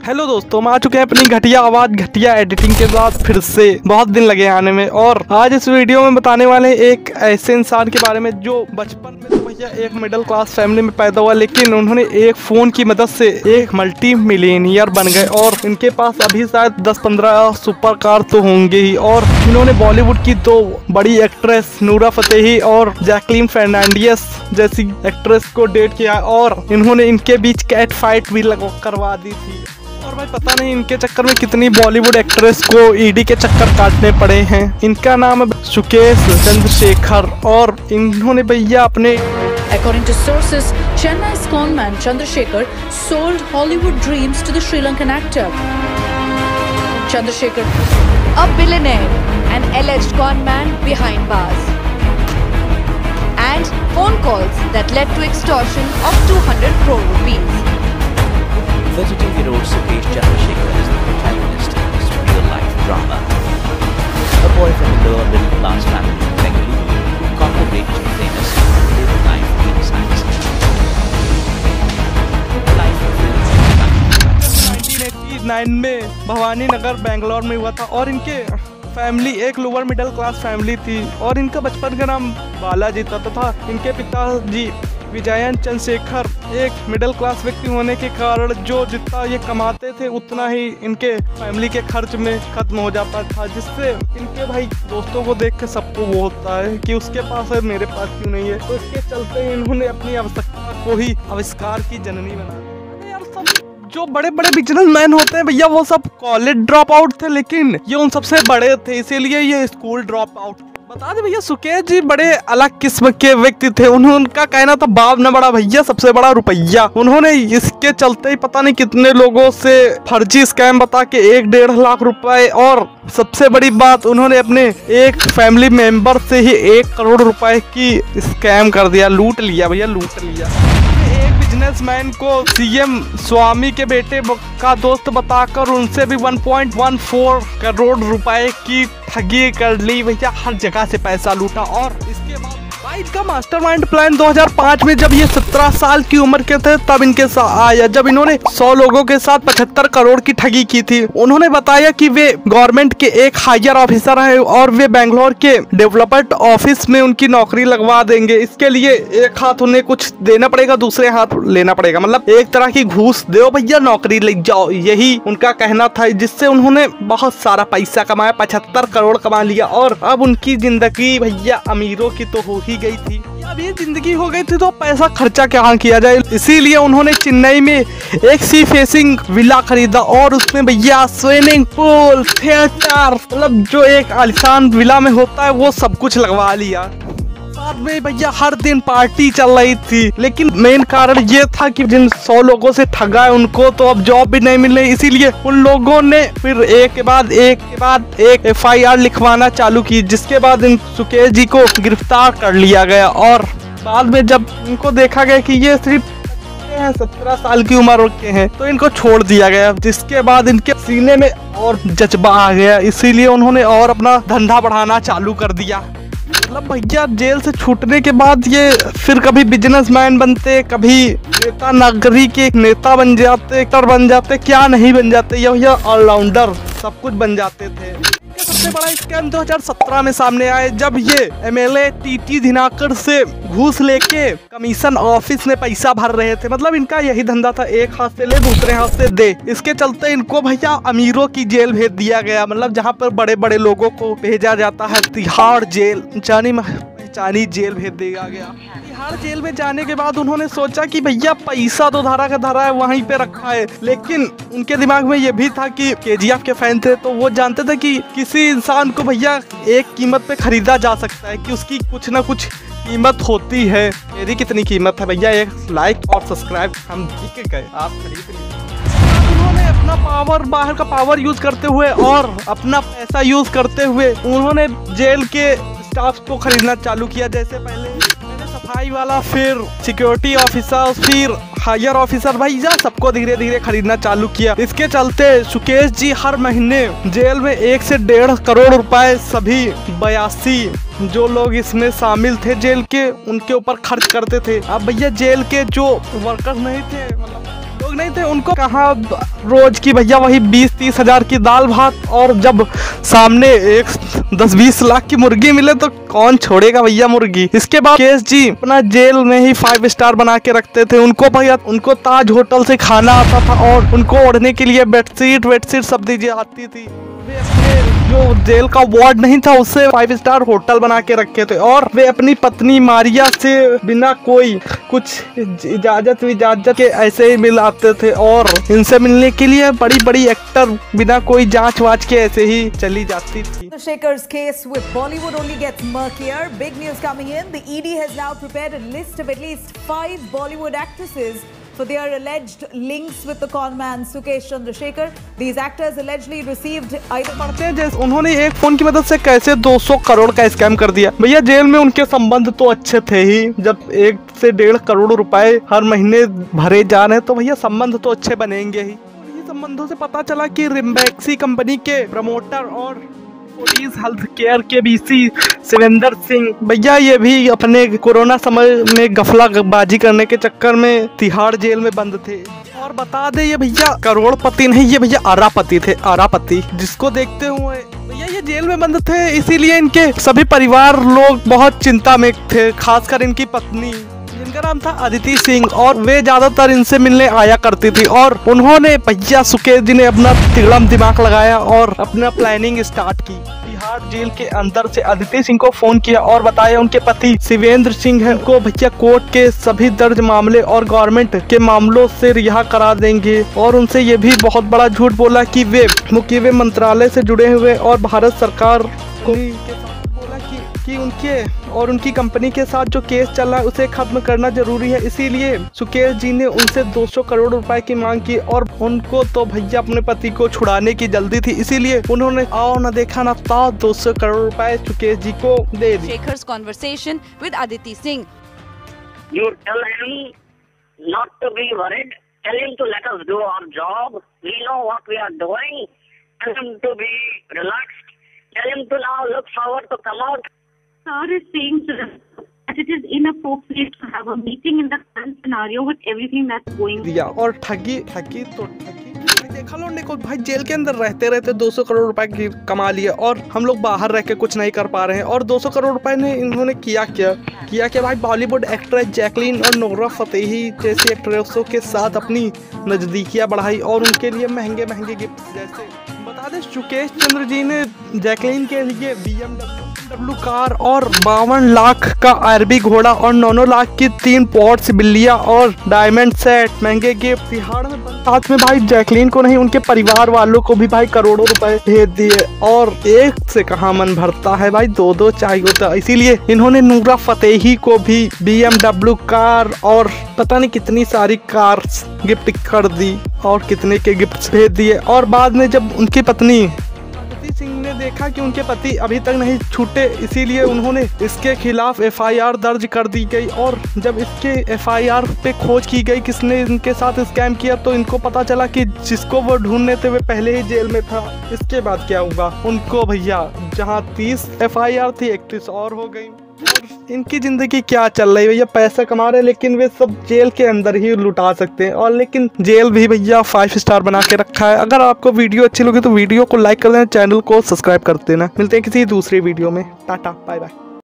Hello दोस्तों, हम आ चुके हैं अपनी घटिया आवाज घटिया एडिटिंग के साथ फिर से। बहुत दिन लगे आने में और आज इस वीडियो में बताने वाले हैं एक ऐसे इंसान के बारे में जो बचपन में तो भैया एक मिडिल क्लास फैमिली में पैदा हुआ, लेकिन उन्होंने एक फोन की मदद से एक मल्टी मिलियनियर बन गए और इनके पास अभी शायद 10-15 सुपर कार तो होंगे ही। और इन्होंने बॉलीवुड की दो बड़ी एक्ट्रेस नूरा फतेही और जैकलीन फर्नांडिस जैसी एक्ट्रेस को डेट किया और इन्होंने इनके बीच कैट फाइट भी करवा दी थी। और भाई पता नहीं इनके चक्कर में कितनी बॉलीवुड एक्ट्रेस को ईडी के चक्कर काटने पड़े हैं। इनका नाम है सुकेश चंद्रशेखर और इन्होंने भैया अपने According to sources, Chennai's conman Chandrasekhar sold Hollywood dreams to the Sri Lankan actor. Chandrasekhar, a billionaire, an alleged conman behind bars, and phone calls that led to extortion of 200 crore rupees. 32-year-old Sukesh Chandrasekhar is the protagonist in this real-life drama. A boy from a lower middle-class family in Bengaluru who got the rich and famous and lived life being science. Life of 1989 में भवानी नगर बेंगलोर में हुआ था और इनके family एक lower middle class family थी और इनका बचपन का नाम बालाजी था तथा इनके पिताजी विजयन चंद्रशेखर एक मिडिल क्लास व्यक्ति होने के कारण जो जितना ये कमाते थे उतना ही इनके फैमिली के खर्च में खत्म हो जाता था, जिससे इनके भाई दोस्तों को देख के सबको वो होता है कि उसके पास है मेरे पास क्यों नहीं है। तो इसके चलते इन्होंने अपनी आवश्यकता को ही आविष्कार की जननी बना। यार सब जो बड़े बड़े बिजनेसमैन होते हैं भैया वो सब कॉलेज ड्रॉप आउट थे, लेकिन ये उन सबसे बड़े थे इसीलिए ये स्कूल ड्रॉप आउट। बता दे भैया सुकेश जी बड़े अलग किस्म के व्यक्ति थे। उनका कहना था बाप न बड़ा भैया सबसे बड़ा रुपया। उन्होंने इसके चलते ही पता नहीं कितने लोगों से फर्जी स्कैम बता के 1-1.5 लाख रुपए और सबसे बड़ी बात उन्होंने अपने एक फैमिली मेंबर से ही 1 करोड़ रुपए की स्कैम कर दिया, लूट लिया भैया, लूट लिया। बिजनेसमैन को सीएम स्वामी के बेटे का दोस्त बताकर उनसे भी 1.14 करोड़ रुपए की ठगी कर ली भैया, हर जगह से पैसा लूटा। और इसके बाद इनका मास्टरमाइंड प्लान 2005 में जब ये 17 साल की उम्र के थे तब इनके साथ आया, जब इन्होंने 100 लोगों के साथ 75 करोड़ की ठगी की थी। उन्होंने बताया कि वे गवर्नमेंट के एक हायर ऑफिसर हैं और वे बेंगलोर के डेवलपमेंट ऑफिस में उनकी नौकरी लगवा देंगे। इसके लिए एक हाथ उन्हें कुछ देना पड़ेगा, दूसरे हाथ लेना पड़ेगा, मतलब एक तरह की घूस दो भैया नौकरी ले जाओ, यही उनका कहना था। जिससे उन्होंने बहुत सारा पैसा कमाया, 75 करोड़ कमा लिया और अब उनकी जिंदगी भैया अमीरों की तो हो ही गई थी। अब ये जिंदगी हो गई थी तो पैसा खर्चा क्या किया जाए, इसीलिए उन्होंने चेन्नई में एक सी फेसिंग विला खरीदा और उसमें भैया स्विमिंग पूल, थिएटर, मतलब जो एक आलिशान विला में होता है वो सब कुछ लगवा लिया। साथ में भैया हर दिन पार्टी चल रही थी, लेकिन मेन कारण ये था कि जिन 100 लोगों से ठगा है उनको तो अब जॉब भी नहीं मिल रही, इसीलिए उन लोगों ने फिर एक के बाद एक FIR लिखवाना चालू की, जिसके बाद इन सुकेश जी को गिरफ्तार कर लिया गया। और बाद में जब इनको देखा गया कि ये सिर्फ 17 साल की उम्र के हैं तो इनको छोड़ दिया गया, जिसके बाद इनके सीने में और जज्बा आ गया, इसीलिए उन्होंने और अपना धंधा बढ़ाना चालू कर दिया। मतलब भैया जेल से छूटने के बाद ये फिर कभी बिजनेसमैन बनते, कभी नेता नगरी के नेता बन जाते, क्या नहीं बन जाते, ये भैया ऑलराउंडर सब कुछ बन जाते थे। सबसे बड़ा स्कैम 2017 में सामने आए जब ये MLA TT दिनाकर से घूस लेके कमीशन ऑफिस में पैसा भर रहे थे। मतलब इनका यही धंधा था, एक हाथ से ले दूसरे हाथ से दे। इसके चलते इनको भैया अमीरों की जेल भेज दिया गया, मतलब जहाँ पर बड़े बड़े लोगों को भेजा जाता है, तिहाड़ जेल, जानी जेल भेज दिया गया। तिहाड़ जेल में जाने के बाद उन्होंने सोचा कि भैया पैसा तो धारा का धारा है, वहीं पे रखा है, लेकिन उनके दिमाग में ये भी था कि KGF के फैन थे तो वो जानते थे कि किसी इंसान को भैया एक कीमत पे खरीदा जा सकता है, कि उसकी कुछ ना कुछ कीमत होती है। मेरी कितनी कीमत है भैया, एक लाइक और सब्सक्राइब हम जीत गए, आप खरीद लीजिए। उन्होंने अपना पावर, बाहर का पावर यूज करते हुए और अपना पैसा यूज करते हुए उन्होंने जेल के स्टाफ को खरीदना चालू किया। जैसे पहले सफाई वाला, फिर सिक्योरिटी ऑफिसर, फिर हायर ऑफिसर, भैया सबको धीरे धीरे खरीदना चालू किया। इसके चलते सुकेश जी हर महीने जेल में 1 से 1.5 करोड़ रुपए सभी 82 जो लोग इसमें शामिल थे जेल के उनके ऊपर खर्च करते थे। अब भैया जेल के जो वर्कर्स नहीं थे, मतलब लोग लोग नहीं थे, उनको कहाँ रोज की भैया वही 20-30 हजार की दाल भात, और जब सामने एक 10-20 लाख की मुर्गी मिले तो कौन छोड़ेगा भैया मुर्गी। इसके बाद केस जी अपना जेल में ही 5 स्टार बना के रखते थे। उनको भैया उनको ताज होटल से खाना आता था और उनको ओढ़ने के लिए बेडशीट सब दी जाती थी। वे अपने जो जेल का वार्ड नहीं था उससे 5 स्टार होटल बना के रखे थे, और वे अपनी पत्नी मारिया से बिना कोई कुछ इजाजत के ऐसे ही मिल आते थे, और इनसे मिलने के लिए बड़ी बड़ी एक्टर बिना कोई जांच वाच के ऐसे ही चली जाती थी। Chandrasekhar's case with Bollywood only gets murkier. Big news coming in. The ED has now prepared a list of at least 5 Bollywood actresses for their alleged links with the con man Sukesh Chandrasekhar. These actors allegedly received either पढ़ते हैं जैसे उन्होंने एक phone की मदद से कैसे 200 करोड़ का स्कैम कर दिया। भैया जेल में उनके संबंध तो अच्छे थे ही, जब 1 से 1.5 करोड़ रुपए हर महीने भरे जा रहे हैं तो भैया संबंध तो अच्छे बनेंगे ही। इन्हीं संबंधों से पता चला कि रिम्बैक्सी कंपनी के प्रमोटर और फोर्टिस हेल्थ केयर के बीसी शिवेंद्र सिंह भैया ये भी अपने कोरोना समय में गफलाबाजी करने के चक्कर में तिहाड़ जेल में बंद थे। और बता दे ये भैया करोड़पति नहीं, ये भैया आरापति थे, आरापति, जिसको देखते हुए भैया ये जेल में बंद थे। इसीलिए इनके सभी परिवार लोग बहुत चिंता में थे, खासकर इनकी पत्नी जिनका नाम था अदिति सिंह, और वे ज्यादातर इनसे मिलने आया करती थी। और उन्होंने भैया सुकेश जी ने अपना तिगड़म दिमाग लगाया और अपना प्लानिंग स्टार्ट की। तिहाड़ जेल के अंदर से अदिति सिंह को फोन किया और बताया उनके पति शिवेंद्र सिंह है को भैया कोर्ट के सभी दर्ज मामले और गवर्नमेंट के मामलों से रिहा करा देंगे, और उनसे ये भी बहुत बड़ा झूठ बोला कि वे मुख्य मंत्रालय से जुड़े हुए और भारत सरकार को कि उनके और उनकी कंपनी के साथ जो केस चल रहा है उसे खत्म करना जरूरी है। इसीलिए सुकेश जी ने उनसे 200 करोड़ रुपए की मांग की, और उनको तो भैया अपने पति को छुड़ाने की जल्दी थी, इसीलिए उन्होंने आओ न देखा न था 200 करोड़ रुपए सुकेश जी को दे दी। Chandrasekhar's conversation with Aditi Singh. You tell him not to be worried. Tell him to let us do our job. We know what we are doing. Tell him to be relaxed. Tell him to now look forward to come out. Sir is saying to them that it is inappropriate to have a meeting in the current scenario with everything that's going on. दिया और ठगी तो ठगी देखा लो को भाई jail के अंदर रहते रहते 200 करोड़ रुपए की कमा लिए, और हम लोग बाहर रह के कुछ नहीं कर पा रहे हैं। और 200 करोड़ रुपए ने इन्होंने किया क्या भाई बॉलीवुड एक्ट्रेस जैकलीन और नोरा फतेही जैसी एक्ट्रेसों के साथ अपनी नजदीकियां बढ़ाई और उनके लिए महंगे गिफ्ट। जैसे बता दें सुकेश चंद्र जी ने जैकलीन के लिए BMW कार और 52 लाख का आरबी घोड़ा और 9 लाख की 3 पॉट्स बिल्लियां और डायमंड सेट महंगे गिफ्ट तिहाड़ में साथ में भाई जैकलीन को नहीं उनके परिवार वालों को भी भाई करोड़ों रुपए भेज दिए। और एक से कहाँ मन भरता है भाई, 2 चाहिए होता, इसीलिए इन्होंने नूरा फतेही को भी BMW कार और पता नहीं कितनी सारी कार्स गिफ्ट कर दी और कितने के गिफ्ट भेज दिए। और बाद में जब उनकी पत्नी अदिति सिंह ने देखा कि उनके पति अभी तक नहीं छूटे, इसीलिए उन्होंने इसके खिलाफ FIR दर्ज कर दी गई। और जब इसके FIR पे खोज की गई किसने इनके साथ स्कैम किया, तो इनको पता चला कि जिसको वो ढूंढने थे वे पहले ही जेल में था। इसके बाद क्या हुआ, उनको भैया जहाँ 30 FIR थी 31 और हो गई। और इनकी जिंदगी क्या चल रही है भैया, पैसा कमा रहे लेकिन वे सब जेल के अंदर ही लुटा सकते हैं। और लेकिन जेल भी भैया 5 स्टार बना के रखा है। अगर आपको वीडियो अच्छी लगी तो वीडियो को लाइक कर देना, चैनल को सब्सक्राइब कर देना। मिलते हैं किसी दूसरी वीडियो में, टाटा बाय बाय।